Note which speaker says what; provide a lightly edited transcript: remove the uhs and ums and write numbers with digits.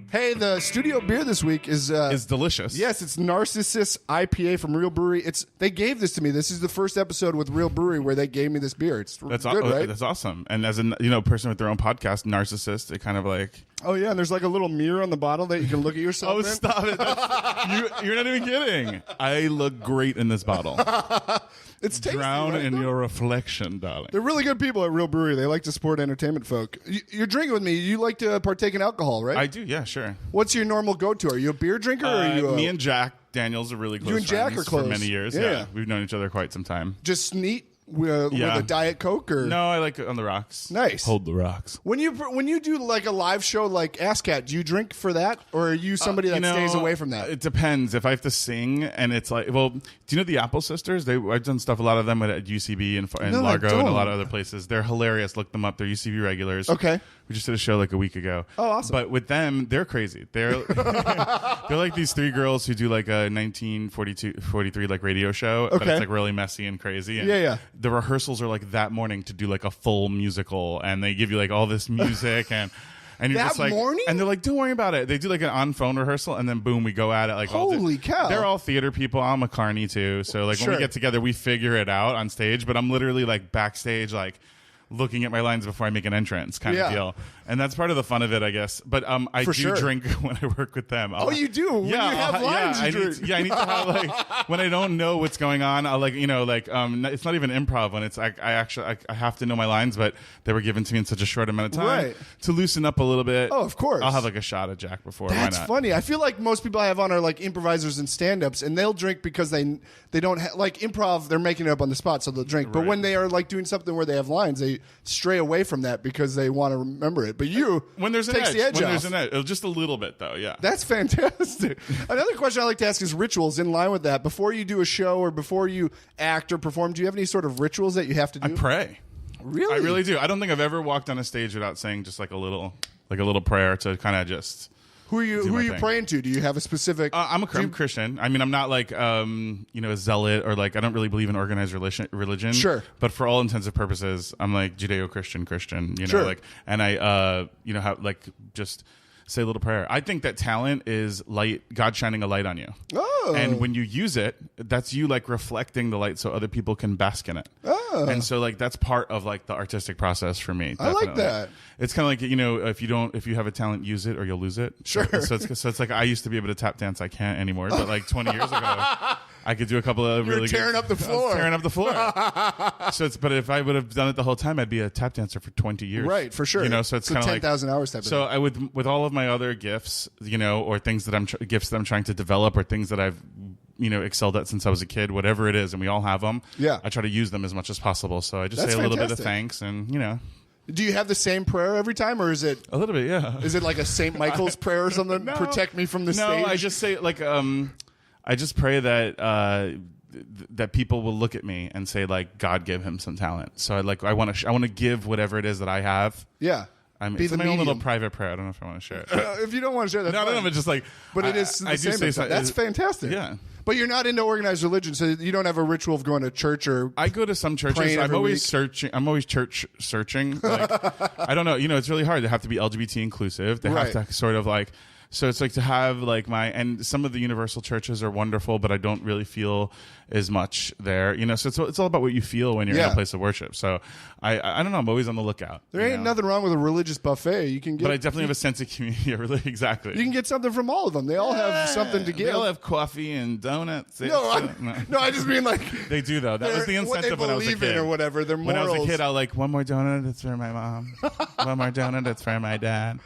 Speaker 1: Hey, the studio beer this week is
Speaker 2: delicious.
Speaker 1: Yes, it's Narcissus IPA from Real Brewery. They gave this to me. This is the first episode with Real Brewery where they gave me this beer. It's good, right?
Speaker 2: That's awesome. And as a person with their own podcast, Narcissist, it kind of like.
Speaker 1: Oh yeah, and there's like a little mirror on the bottle that you can look at yourself.
Speaker 2: Oh,
Speaker 1: in.
Speaker 2: Stop it! You're not even kidding. I look great in this bottle.
Speaker 1: It's tasty,
Speaker 2: drown
Speaker 1: right,
Speaker 2: in
Speaker 1: though?
Speaker 2: your reflection, darling.
Speaker 1: They're really good people at Real Brewery. They like to support entertainment folk. You're drinking with me. You like to partake in alcohol, right?
Speaker 2: I do. Yeah, sure.
Speaker 1: What's your normal go-to? Are you a beer drinker? Or are you
Speaker 2: me and Jack Daniels are really close.
Speaker 1: You and Jack
Speaker 2: friends
Speaker 1: are close
Speaker 2: for many years.
Speaker 1: Yeah.
Speaker 2: We've known each other quite some time.
Speaker 1: just neat with a Diet Coke? Or
Speaker 2: No, I like it on the rocks.
Speaker 1: Nice.
Speaker 2: Hold the rocks.
Speaker 1: When you do like a live show like ASCAT, do you drink for that, or are you somebody that stays away from that?
Speaker 2: It depends. If I have to sing, and it's like, well, do you know the Apple Sisters? I've done stuff. A lot of them at UCB and
Speaker 1: No, I
Speaker 2: Largo and a
Speaker 1: don't.
Speaker 2: lot of other places. They're hilarious. Look them up. They're UCB regulars.
Speaker 1: Okay.
Speaker 2: We just did a show like a week ago.
Speaker 1: Oh, awesome.
Speaker 2: But with them, they're crazy. They're they're like these three girls who do like a 1943 like radio show, but
Speaker 1: Okay.
Speaker 2: it's like really messy and crazy. And
Speaker 1: Yeah.
Speaker 2: the rehearsals are like that morning to do like a full musical, and they give you like all this music and you're
Speaker 1: That
Speaker 2: just like,
Speaker 1: morning?
Speaker 2: and they're like, don't worry about it. They do like an on-phone rehearsal, and then boom, we go at it. Like,
Speaker 1: Holy cow.
Speaker 2: They're all theater people. I'm a carny too, so like when
Speaker 1: Sure.
Speaker 2: we get together, we figure it out on stage. But I'm literally like backstage, like looking at my lines before I make an entrance, kind of deal. And that's part of the fun of it, I guess. But I
Speaker 1: For
Speaker 2: do
Speaker 1: sure.
Speaker 2: drink when I work with them.
Speaker 1: Oh, you do? When you have lines, you drink.
Speaker 2: I need to have like when I don't know what's going on. I'll like it's not even improv when it's like I have to know my lines, but they were given to me in such a short amount of time
Speaker 1: Right.
Speaker 2: to loosen up a little bit.
Speaker 1: Oh, of course.
Speaker 2: I'll have like a shot of Jack before.
Speaker 1: That's
Speaker 2: Why not?
Speaker 1: funny. I feel like most people I have on are like improvisers and stand-ups, and they'll drink because they don't like improv. They're making it up on the spot, so they'll drink. But
Speaker 2: Right.
Speaker 1: when they are like doing something where they have lines, they stray away from that because they want to remember it. But you,
Speaker 2: When there's an
Speaker 1: takes
Speaker 2: edge,
Speaker 1: the edge
Speaker 2: when
Speaker 1: off.
Speaker 2: there's an edge, just a little bit though. Yeah.
Speaker 1: That's fantastic. Another question I like to ask is rituals in line with that. Before you do a show or before you act or perform, do you have any sort of rituals that you have to do?
Speaker 2: I pray.
Speaker 1: Really?
Speaker 2: I really do. I don't think I've ever walked on a stage without saying just like a little prayer to kind of just.
Speaker 1: Who are you
Speaker 2: thing.
Speaker 1: praying to? Do you have a specific?
Speaker 2: I'm a Christian. I mean, I'm not like a zealot or like I don't really believe in organized religion.
Speaker 1: Sure.
Speaker 2: But for all intents and purposes, I'm like Judeo-Christian.
Speaker 1: Sure.
Speaker 2: Like, and I have like just say a little prayer. I think that talent is light, God shining a light on you.
Speaker 1: Oh.
Speaker 2: And when you use it, that's you like reflecting the light so other people can bask in it.
Speaker 1: Oh.
Speaker 2: And so like that's part of like the artistic process for me.
Speaker 1: I like
Speaker 2: definitely.
Speaker 1: that.
Speaker 2: It's kind of like, if you have a talent, use it or you'll lose it.
Speaker 1: Sure.
Speaker 2: So it's like I used to be able to tap dance. I can't anymore. But like 20 years ago, I could do a couple of really
Speaker 1: tearing
Speaker 2: good,
Speaker 1: up the floor.
Speaker 2: Tearing up the floor. But if I would have done it the whole time, I'd be a tap dancer for 20 years.
Speaker 1: Right, for sure.
Speaker 2: So it's kind of
Speaker 1: 10,000 hours type of
Speaker 2: So
Speaker 1: thing.
Speaker 2: I would, with all of my other gifts, or things that gifts that I'm trying to develop or things that I've, excelled at since I was a kid, whatever it is, and we all have them.
Speaker 1: Yeah.
Speaker 2: I try to use them as much as possible. So I just
Speaker 1: That's
Speaker 2: say a little bit of
Speaker 1: fantastic.
Speaker 2: thanks and,
Speaker 1: Do you have the same prayer every time, or is it
Speaker 2: a little bit, yeah.
Speaker 1: is it like a St. Michael's prayer or something?
Speaker 2: No.
Speaker 1: Protect me from the
Speaker 2: No,
Speaker 1: stage.
Speaker 2: I just say like I just pray that that people will look at me and say like God gave him some talent. So I want to give whatever it is that I have.
Speaker 1: yeah. Be
Speaker 2: It's
Speaker 1: the
Speaker 2: my own little
Speaker 1: medium.
Speaker 2: private prayer. I don't know if I want to share it. But
Speaker 1: If you don't want to share that,
Speaker 2: no, but just like.
Speaker 1: But it is the
Speaker 2: I
Speaker 1: same.
Speaker 2: do say so,
Speaker 1: That's fantastic.
Speaker 2: Yeah.
Speaker 1: But you're not into organized religion, so you don't have a ritual of going to church or.
Speaker 2: I go to some churches.
Speaker 1: Praying
Speaker 2: I'm
Speaker 1: every
Speaker 2: always
Speaker 1: week.
Speaker 2: searching. I'm always church searching. Like, I don't know. It's really hard. They have to be LGBT inclusive. They
Speaker 1: Right.
Speaker 2: have to sort of like. So it's like to have like and some of the universal churches are wonderful, but I don't really feel as much there. So it's all about what you feel when you're in
Speaker 1: Yeah.
Speaker 2: a place of worship. So I don't know. I'm always on the lookout.
Speaker 1: There ain't nothing wrong with a religious buffet. You can get.
Speaker 2: But I definitely have a sense of community. Yeah, really, exactly.
Speaker 1: You can get something from all of them. They all have something to give.
Speaker 2: They all have coffee and donuts.
Speaker 1: no, I just mean like
Speaker 2: They do though. That was the
Speaker 1: what they
Speaker 2: incentive when I was a
Speaker 1: believe
Speaker 2: kid.
Speaker 1: in or whatever. Their
Speaker 2: When I
Speaker 1: morals.
Speaker 2: was a kid, I was like, one more donut, it's for my mom. One more donut, it's for my dad.